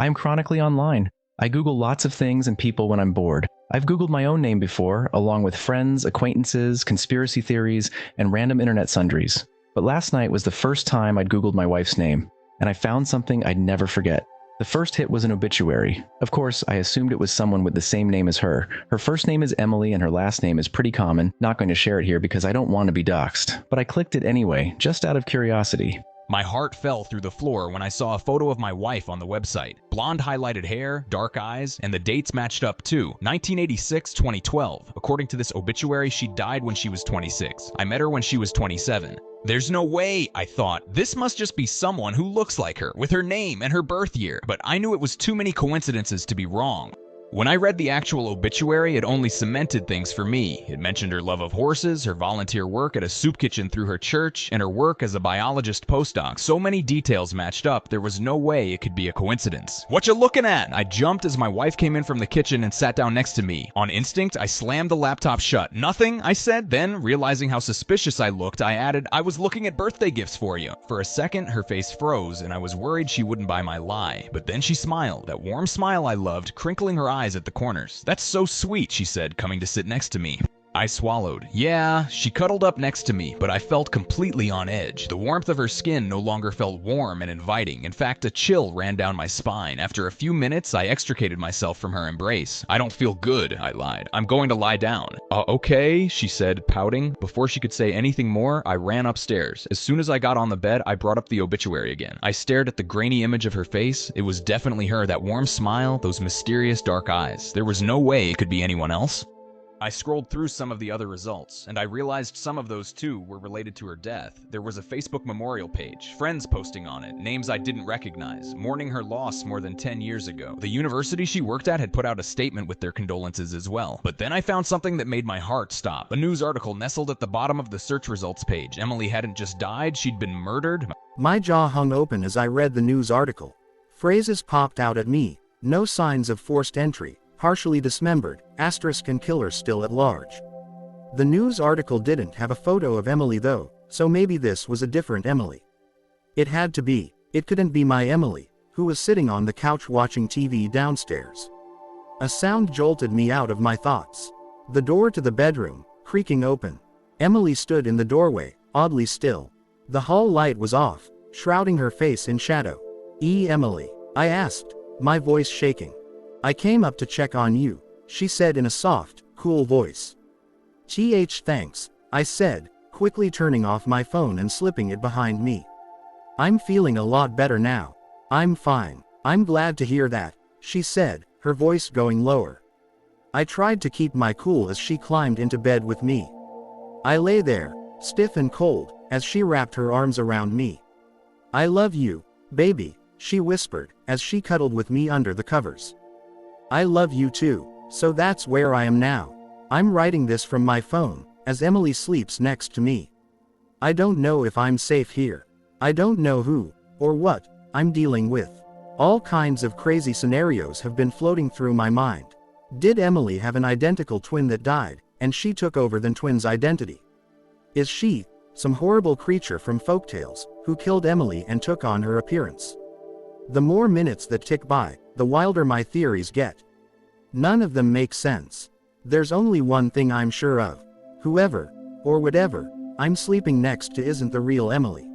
I am chronically online. I Google lots of things and people when I'm bored. I've Googled my own name before, along with friends, acquaintances, conspiracy theories, and random internet sundries. But last night was the first time I'd Googled my wife's name, and I found something I'd never forget. The first hit was an obituary. Of course, I assumed it was someone with the same name as her. Her first name is Emily and her last name is pretty common. Not going to share it here because I don't want to be doxxed. But I clicked it anyway, just out of curiosity. My heart fell through the floor when I saw a photo of my wife on the website. Blonde highlighted hair, dark eyes, and the dates matched up too. 1986-2012. According to this obituary, she died when she was 26. I met her when she was 27. There's no way, I thought. This must just be someone who looks like her, with her name and her birth year. But I knew it was too many coincidences to be wrong. When I read the actual obituary, it only cemented things for me. It mentioned her love of horses, her volunteer work at a soup kitchen through her church, and her work as a biologist postdoc. So many details matched up, there was no way it could be a coincidence. "What you looking at?" I jumped as my wife came in from the kitchen and sat down next to me. On instinct, I slammed the laptop shut. "Nothing," I said. Then, realizing how suspicious I looked, I added, "I was looking at birthday gifts for you." For a second, her face froze, and I was worried she wouldn't buy my lie. But then she smiled, that warm smile I loved, crinkling her eyes at the corners. "That's so sweet," she said, coming to sit next to me. I swallowed. Yeah, she cuddled up next to me, but I felt completely on edge. The warmth of her skin no longer felt warm and inviting. In fact, a chill ran down my spine. After a few minutes, I extricated myself from her embrace. "I don't feel good," I lied. "I'm going to lie down." Okay," she said, pouting. Before she could say anything more, I ran upstairs. As soon as I got on the bed, I brought up the obituary again. I stared at the grainy image of her face. It was definitely her, that warm smile, those mysterious dark eyes. There was no way it could be anyone else. I scrolled through some of the other results, and I realized some of those too were related to her death. There was a Facebook memorial page, friends posting on it, names I didn't recognize, mourning her loss more than 10 years ago. The university she worked at had put out a statement with their condolences as well. But then I found something that made my heart stop. A news article nestled at the bottom of the search results page. Emily hadn't just died, she'd been murdered. My jaw hung open as I read the news article. Phrases popped out at me. No signs of forced entry. Partially dismembered, asterisk and killer still at large. The news article didn't have a photo of Emily though, so maybe this was a different Emily. It had to be. It couldn't be my Emily, who was sitting on the couch watching TV downstairs. A sound jolted me out of my thoughts. The door to the bedroom, creaking open. Emily stood in the doorway, oddly still. The hall light was off, shrouding her face in shadow. Emily?" I asked, my voice shaking. "I came up to check on you," she said in a soft, cool voice. Thanks," I said, quickly turning off my phone and slipping it behind me. "I'm feeling a lot better now. I'm fine." "I'm glad to hear that," she said, her voice going lower. I tried to keep my cool as she climbed into bed with me. I lay there, stiff and cold, as she wrapped her arms around me. "I love you, baby," she whispered, as she cuddled with me under the covers. "I love you too." So that's where I am now. I'm writing this from my phone, as Emily sleeps next to me. I don't know if I'm safe here. I don't know who, or what, I'm dealing with. All kinds of crazy scenarios have been floating through my mind. Did Emily have an identical twin that died, and she took over the twin's identity? Is she, some horrible creature from folktales, who killed Emily and took on her appearance? The more minutes that tick by, the wilder my theories get. None of them make sense. There's only one thing I'm sure of. Whoever, or whatever, I'm sleeping next to isn't the real Emily.